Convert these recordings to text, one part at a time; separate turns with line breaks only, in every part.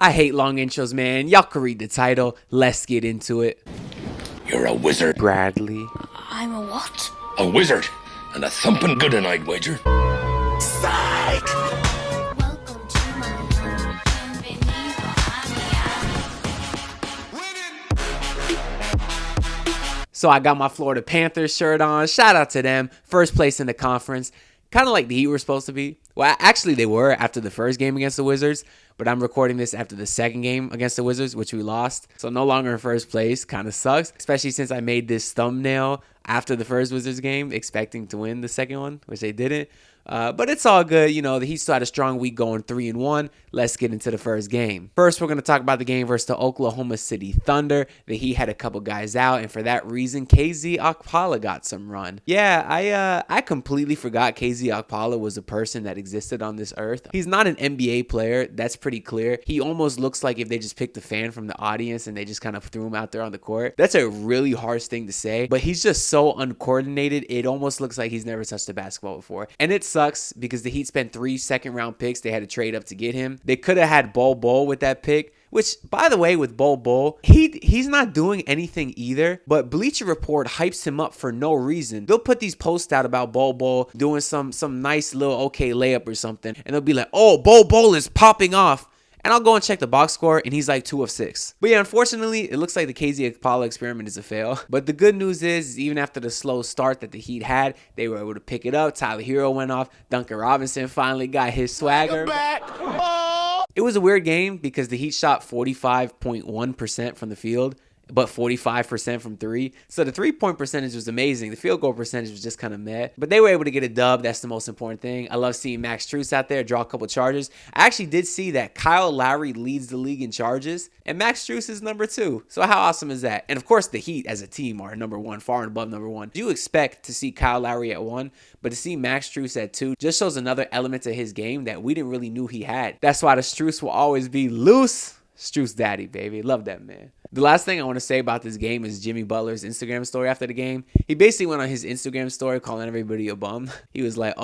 I hate long intros, man. Y'all can read the title. Let's get into it.
You're a wizard.
Bradley.
I'm a what?
A wizard. And a thumping good one, I'd wager.
Psych! Welcome to my home.
So I got my Florida Panthers shirt on. Shout out to them. First place in the conference. Kind of like the Heat were supposed to be. Well, actually they were after the first game against the Wizards. But I'm recording this after the second game against the Wizards, which we lost. So no longer in first place. Kind of sucks. Especially since I made this thumbnail after the first Wizards game, expecting to win the second one, which they didn't. But it's all good. You know, the Heat still had a strong week going 3-1. Let's get into the first game. First, we're going to talk about the game versus the Oklahoma City Thunder. The Heat had a couple guys out, and for that reason, 𝒶𝓁𝓂𝓉 got some run. Yeah, I completely forgot 𝒶𝓁𝓂𝓉 was a person that existed on this earth. He's not an NBA player. That's pretty clear. He almost looks like if they just picked a fan from the audience and they just kind of threw him out there on the court. That's a really harsh thing to say, but he's just so uncoordinated. It almost looks like he's never touched a basketball before. And it sucks because the Heat spent 3 second-round picks. They had to trade up to get him. They could have had Bol with that pick, which, by the way, with Bol, he's not doing anything either, but Bleacher Report hypes him up for no reason. They'll put these posts out about Bol doing some nice little okay layup or something, and they'll be like, oh, Bol is popping off. And I'll go and check the box score, and he's like 2 of 6. But yeah, unfortunately, it looks like the 𝒶𝓁𝓂𝓉 experiment is a fail. But the good news is even after the slow start that the Heat had, they were able to pick it up. Tyler Herro went off. Duncan Robinson finally got his swagger. It was a weird game because the Heat shot 45.1% from the field, but 45% from 3. So the 3-point percentage was amazing. The field goal percentage was just kind of meh. But they were able to get a dub. That's the most important thing. I love seeing Max Strus out there draw a couple charges. I actually did see that Kyle Lowry leads the league in charges, and Max Strus is number 2. So how awesome is that? And of course, the Heat as a team are number 1, far and above number 1. You expect to see Kyle Lowry at 1, but to see Max Strus at 2 just shows another element to his game that we didn't really knew he had. That's why the Strus will always be loose. Strus daddy, baby. Love that man. The last thing I want to say about this game is Jimmy Butler's Instagram story after the game. He basically went on his Instagram story calling everybody a bum. He was like,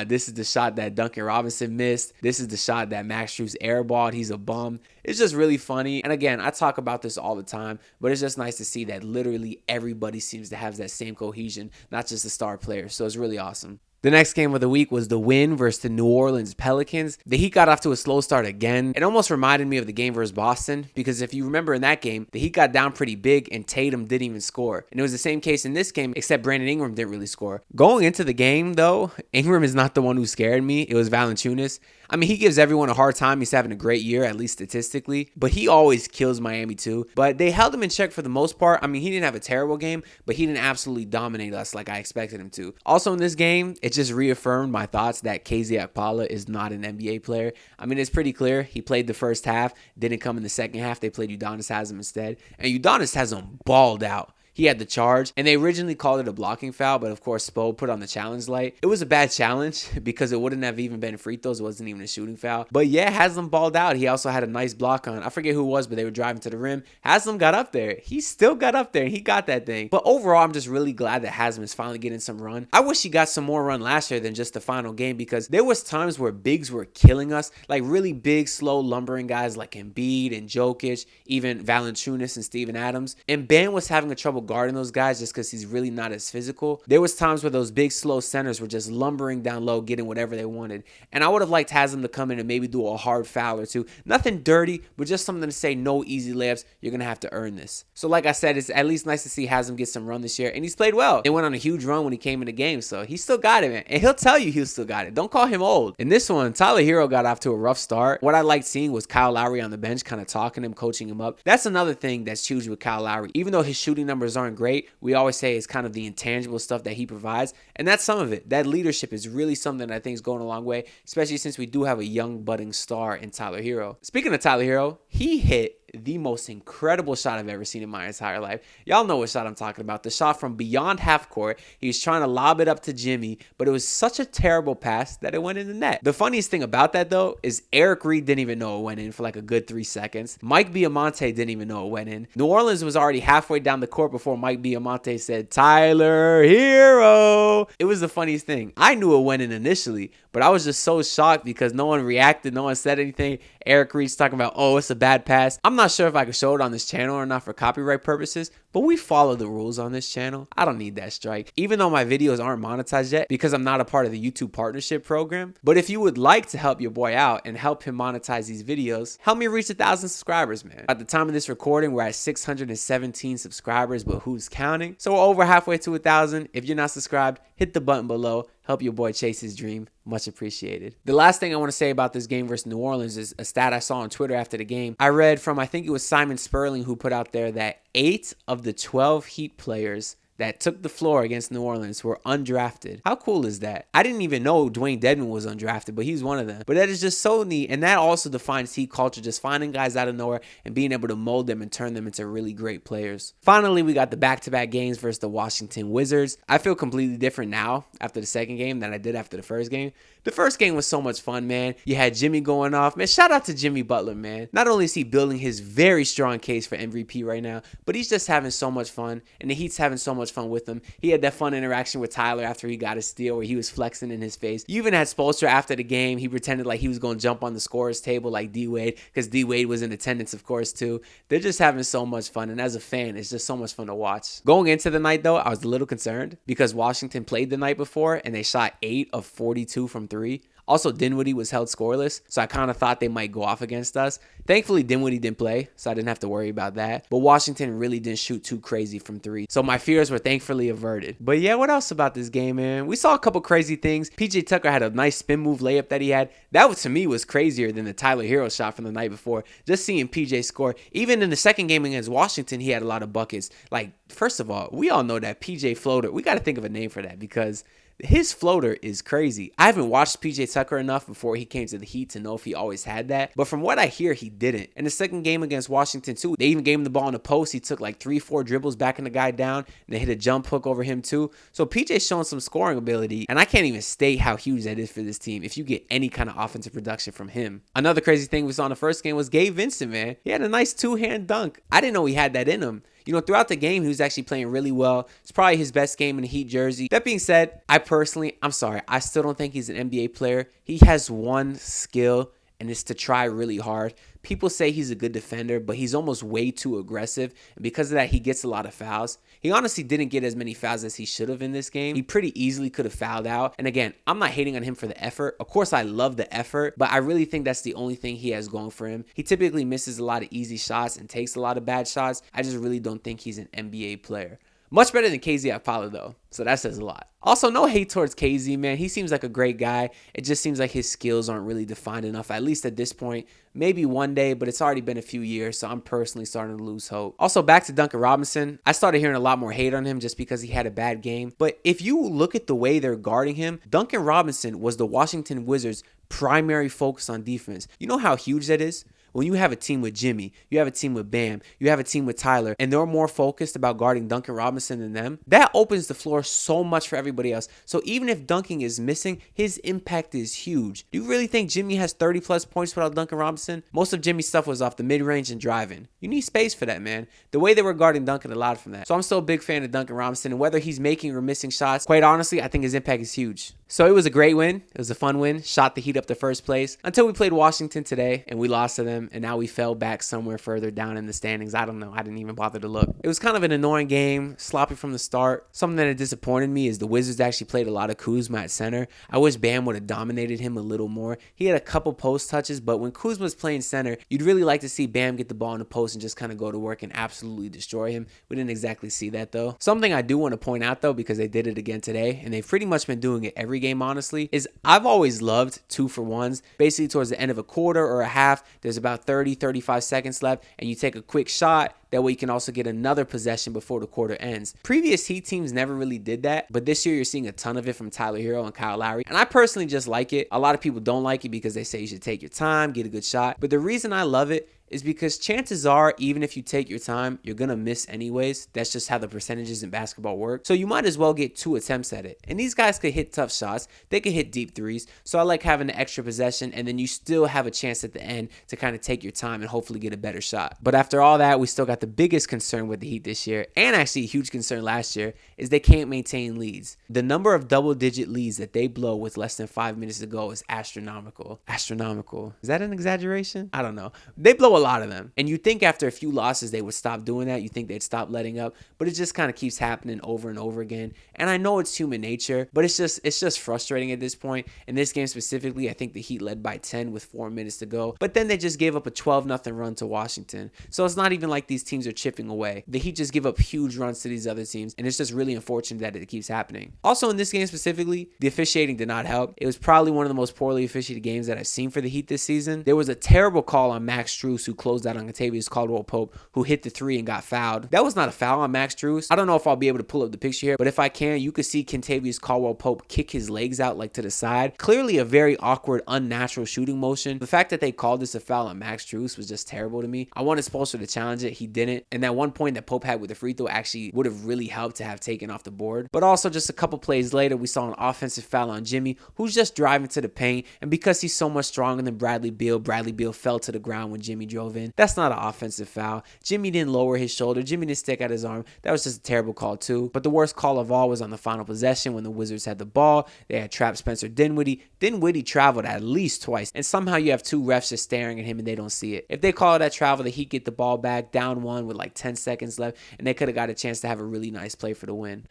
this is the shot that Duncan Robinson missed. This is the shot that Max Strus airballed. He's a bum. It's just really funny. And again, I talk about this all the time, but it's just nice to see that literally everybody seems to have that same cohesion, not just the star players. So it's really awesome. The next game of the week was the win versus the New Orleans Pelicans. The Heat got off to a slow start again. It almost reminded me of the game versus Boston because if you remember in that game, the Heat got down pretty big and Tatum didn't even score. And it was the same case in this game, except Brandon Ingram didn't really score. Going into the game, though, Ingram is not the one who scared me. It was Valanciunas. I mean, he gives everyone a hard time. He's having a great year, at least statistically. But he always kills Miami, too. But they held him in check for the most part. I mean, he didn't have a terrible game, but he didn't absolutely dominate us like I expected him to. Also in this game, it just reaffirmed my thoughts that �𝓁𝓂𝓉 is not an NBA player. I mean, it's pretty clear. He played the first half, didn't come in the second half. They played Udonis Haslem instead. And Udonis has him balled out. He had the charge, and they originally called it a blocking foul, but of course, Spo put on the challenge light. It was a bad challenge because it wouldn't have even been free throws. It wasn't even a shooting foul. But yeah, Haslem balled out. He also had a nice block on. I forget who it was, but they were driving to the rim. Haslem got up there. He still got up there, and he got that thing. But overall, I'm just really glad that Haslem is finally getting some run. I wish he got some more run last year than just the final game because there was times where bigs were killing us, like really big, slow, lumbering guys like Embiid and Jokic, even Valanciunas and Steven Adams. And Ben was having a trouble guarding those guys just because he's really not as physical. There was times where those big, slow centers were just lumbering down low, getting whatever they wanted. And I would have liked Haslem to come in and maybe do a hard foul or two. Nothing dirty, but just something to say no easy layups. You're going to have to earn this. So like I said, it's at least nice to see Haslem get some run this year. And he's played well. They went on a huge run when he came in the game. So he still got it, man. And he'll tell you he still got it. Don't call him old. In this one, Tyler Herro got off to a rough start. What I liked seeing was Kyle Lowry on the bench kind of talking him, coaching him up. That's another thing that's huge with Kyle Lowry. Even though his shooting numbers aren't great, we always say it's kind of the intangible stuff that he provides, and that's some of it. That leadership is really something that I think is going a long way, especially since we do have a young budding star in Tyler Herro. Speaking of Tyler Herro, he hit the most incredible shot I've ever seen in my entire life. Y'all know what shot I'm talking about. The shot from beyond half court. He was trying to lob it up to Jimmy, but it was such a terrible pass that it went in the net. The funniest thing about that, though, is Eric Reed didn't even know it went in for like a good 3 seconds. Mike Biamonte didn't even know it went in. New Orleans was already halfway down the court before Mike Biamonte said, Tyler Herro. It was the funniest thing. I knew it went in initially, but I was just so shocked because no one reacted, no one said anything, Eric Reed's talking about, oh, it's a bad pass. I'm not sure if I could show it on this channel or not for copyright purposes, but we follow the rules on this channel. I don't need that strike, even though my videos aren't monetized yet because I'm not a part of the YouTube partnership program. But if you would like to help your boy out and help him monetize these videos, help me reach 1,000 subscribers, man. At the time of this recording, we're at 617 subscribers, but who's counting? So we're over halfway to 1,000. If you're not subscribed, hit the button below. Help your boy chase his dream. Much appreciated. The last thing I want to say about this game versus New Orleans is a stat I saw on Twitter after the game. I read from, I think it was Simon Sperling, who put out there that 8 of the 12 Heat players that took the floor against New Orleans were undrafted. How cool is that? I didn't even know Dwayne Dedmon was undrafted, but he's one of them. But that is just so neat, and that also defines Heat culture, just finding guys out of nowhere and being able to mold them and turn them into really great players. Finally, we got the back-to-back games versus the Washington Wizards. I feel completely different now after the second game than I did after the first game. The first game was so much fun, man. You had Jimmy going off. Man, shout out to Jimmy Butler, man. Not only is he building his very strong case for MVP right now, but he's just having so much fun, and the Heat's having so much fun with him. He had that fun interaction with Tyler after he got his steal where he was flexing in his face. You even had Spoelstra after the game. He pretended like he was going to jump on the scorer's table like D-Wade, because D-Wade was in attendance, of course, too. They're just having so much fun, and as a fan, it's just so much fun to watch. Going into the night, though, I was a little concerned because Washington played the night before, and they shot 8 of 42 from 3. Also, Dinwiddie was held scoreless, so I kind of thought they might go off against us. Thankfully, Dinwiddie didn't play, so I didn't have to worry about that. But Washington really didn't shoot too crazy from 3, so my fears were thankfully averted. But yeah, what else about this game, man? We saw a couple crazy things. PJ Tucker had a nice spin move layup that he had. That, to me, was crazier than the Tyler Herro shot from the night before. Just seeing PJ score. Even in the second game against Washington, he had a lot of buckets. Like, first of all, we all know that PJ floater. We got to think of a name for that because his floater is crazy. I haven't watched PJ Tucker enough before he came to the Heat to know if he always had that. But from what I hear, he didn't. In the second game against Washington, too, they even gave him the ball in the post. He took like 3-4 dribbles backing the guy down, and they hit a jump hook over him, too. So PJ's showing some scoring ability, and I can't even state how huge that is for this team if you get any kind of offensive production from him. Another crazy thing we saw in the first game was Gabe Vincent, man. He had a nice two-hand dunk. I didn't know he had that in him. You know, throughout the game, he was actually playing really well. It's probably his best game in the Heat jersey. That being said, I'm sorry, I still don't think he's an NBA player. He has one skill, and it's to try really hard. People say he's a good defender, but he's almost way too aggressive, and because of that, he gets a lot of fouls. He honestly didn't get as many fouls as he should have in this game. He pretty easily could have fouled out, and again, I'm not hating on him for the effort. Of course, I love the effort, but I really think that's the only thing he has going for him. He typically misses a lot of easy shots and takes a lot of bad shots. I just really don't think he's an NBA player. Much better than 𝒂𝓁𝓂𝓉, though, so that says a lot. Also, no hate towards KZ, man. He seems like a great guy. It just seems like his skills aren't really defined enough, at least at this point. Maybe one day, but it's already been a few years, so I'm personally starting to lose hope. Also, back to Duncan Robinson. I started hearing a lot more hate on him just because he had a bad game. But if you look at the way they're guarding him, Duncan Robinson was the Washington Wizards' primary focus on defense. You know how huge that is? When you have a team with Jimmy, you have a team with Bam, you have a team with Tyler, and they're more focused about guarding Duncan Robinson than them, that opens the floor so much for everybody else. So even if Duncan is missing, his impact is huge. Do you really think Jimmy has 30-plus points without Duncan Robinson? Most of Jimmy's stuff was off the mid-range and driving. You need space for that, man. The way they were guarding Duncan allowed for that. So I'm still a big fan of Duncan Robinson, and whether he's making or missing shots, quite honestly, I think his impact is huge. So it was a great win. It was a fun win. Shot the Heat up to first place until we played Washington today, and we lost to them, and now we fell back somewhere further down in the standings. I don't know. I didn't even bother to look. It was kind of an annoying game, sloppy from the start. Something that disappointed me is the Wizards actually played a lot of Kuzma at center. I wish Bam would have dominated him a little more. He had a couple post touches, but when Kuzma's playing center, you'd really like to see Bam get the ball in the post and just kind of go to work and absolutely destroy him. We didn't exactly see that, though. Something I do want to point out, though, because they did it again today, and they've pretty much been doing it every game, honestly, is I've always loved 2-for-1s. Basically, towards the end of a quarter or a half, there's about 30-35 seconds left, and you take a quick shot. That way you can also get another possession before the quarter ends. Previous Heat teams never really did that, but this year you're seeing a ton of it from Tyler Herro and 𝒂𝓁 Lowry. And I personally just like it. A lot of people don't like it because they say you should take your time, get a good shot. But the reason I love it is because chances are, even if you take your time, you're going to miss anyways. That's just how the percentages in basketball work. So you might as well get 2 attempts at it. And these guys could hit tough shots. They could hit deep threes. So I like having the extra possession, and then you still have a chance at the end to kind of take your time and hopefully get a better shot. But after all that, we still got the biggest concern with the Heat this year, and actually a huge concern last year, is they can't maintain leads. The number of double-digit leads that they blow with less than 5 minutes to go is astronomical. Astronomical. Is that an exaggeration? I don't know. They blow a lot of them. And you think after a few losses they would stop doing that. You think they'd stop letting up. But it just kind of keeps happening over and over again. And I know it's human nature, but it's just frustrating at this point. In this game specifically, I think the Heat led by 10 with 4 minutes to go. But then they just gave up a 12-0 run to Washington. So it's not even like these teams are chipping away. The Heat just give up huge runs to these other teams. And it's just really unfortunate that it keeps happening. Also in this game specifically, the officiating did not help. It was probably one of the most poorly officiated games that I've seen for the Heat this season. There was a terrible call on Max Strus who closed out on 𝒂𝓂𝓂𝓜, who hit the three and got fouled. That was not a foul on Max Strus. I don't know if I'll be able to pull up the picture here, but if I can, you could see 𝒂𝓂𝓂𝓜 kick his legs out like to the side. Clearly a very awkward, unnatural shooting motion. The fact that they called this a foul on Max Strus was just terrible to me. I wanted Spoelstra to challenge it. He didn't. And that one point that Pope had with the free throw actually would have really helped to have taken off the board. But also just a couple plays later, we saw an offensive foul on Jimmy, who's just driving to the paint. And because he's so much stronger than Bradley Beal fell to the ground when Jimmy drove in. That's not an offensive foul. Jimmy didn't lower his shoulder. Jimmy didn't stick out his arm. That was just a terrible call too. But the worst call of all was on the final possession when the Wizards had the ball. They had trapped Spencer Dinwiddie. Dinwiddie traveled at least twice. And somehow you have two refs just staring at him and they don't see it. If they call that travel, the Heat get the ball back, down one with like 10 seconds left, and they could have got a chance to have a really nice play for the win.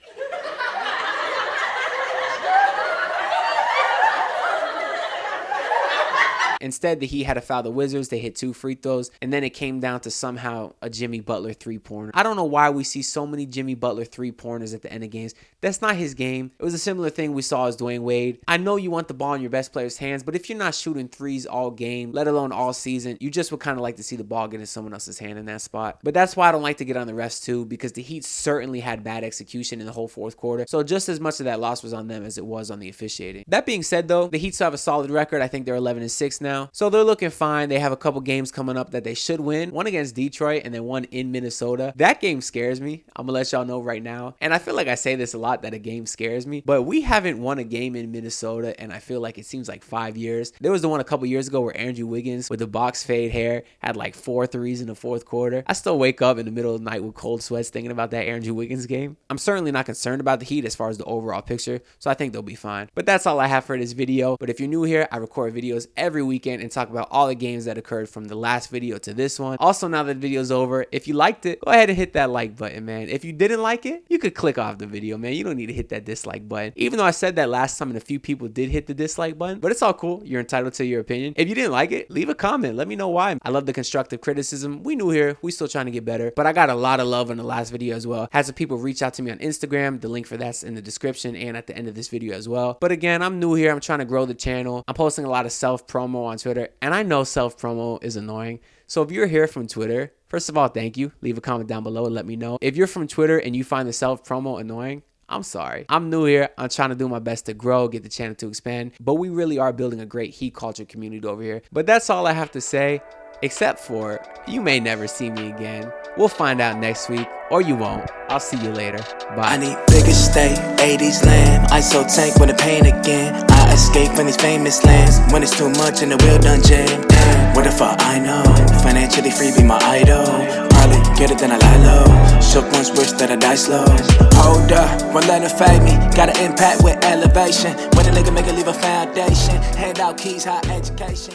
Instead, the Heat had to foul the Wizards. They hit 2 free throws, and then it came down to somehow a Jimmy Butler three-pointer. I don't know why we see so many Jimmy Butler three-pointers at the end of games. That's not his game. It was a similar thing we saw as Dwayne Wade. I know you want the ball in your best player's hands, but if you're not shooting threes all game, let alone all season, you just would kind of like to see the ball get in someone else's hand in that spot. But that's why I don't like to get on the refs too, because the Heat certainly had bad execution in the whole fourth quarter. So just as much of that loss was on them as it was on the officiating. That being said though, the Heat still have a solid record. I think they're 11-6 now. So they're looking fine. They have a couple games coming up that they should win. One against Detroit and then one in Minnesota. That game scares me. I'm gonna let y'all know right now. And I feel like I say this a lot that a game scares me, but we haven't won a game in Minnesota and I feel like it seems like 5 years. There was the one a couple years ago where Andrew Wiggins with the box fade hair had like 4 threes in the fourth quarter. I still wake up in the middle of the night with cold sweats thinking about that Andrew Wiggins game. I'm certainly not concerned about the Heat as far as the overall picture, so I think they'll be fine. But that's all I have for this video. But if you're new here, I record videos every weekend and talk about all the games that occurred from the last video to this one. Also, now that the video's over, if you liked it, go ahead and hit that like button, man. If you didn't like it, you could click off the video, man. You don't need to hit that dislike button. Even though I said that last time and a few people did hit the dislike button, but it's all cool. You're entitled to your opinion. If you didn't like it, leave a comment. Let me know why. I love the constructive criticism. We new here. We still trying to get better, but I got a lot of love in the last video as well. Had some people reach out to me on Instagram. The link for that's in the description and at the end of this video as well. But again, I'm new here. I'm trying to grow the channel. I'm posting a lot of self-promo on Twitter, and I know self-promo is annoying. So if you're here from Twitter, first of all, thank you. Leave a comment down below and let me know. If you're from Twitter and you find the self-promo annoying, I'm sorry. I'm new here. I'm trying to do my best to grow, get the channel to expand, but we really are building a great Heat culture community over here. But that's all I have to say, except for you may never see me again. We'll find out next week, or you won't. I'll see you later. Bye.
I need bigger state, 80s lamb, ISO tank with the pain again. I escape from these famous lands when it's too much and the wheel done jam. Damn, what if I know? Financially free be my idol. Probably get it then I lie low. Shook once, wish that I die slow. Hold up, won't let it fade me. Got an impact with elevation. When a nigga make it leave a foundation. Hand out keys, high education.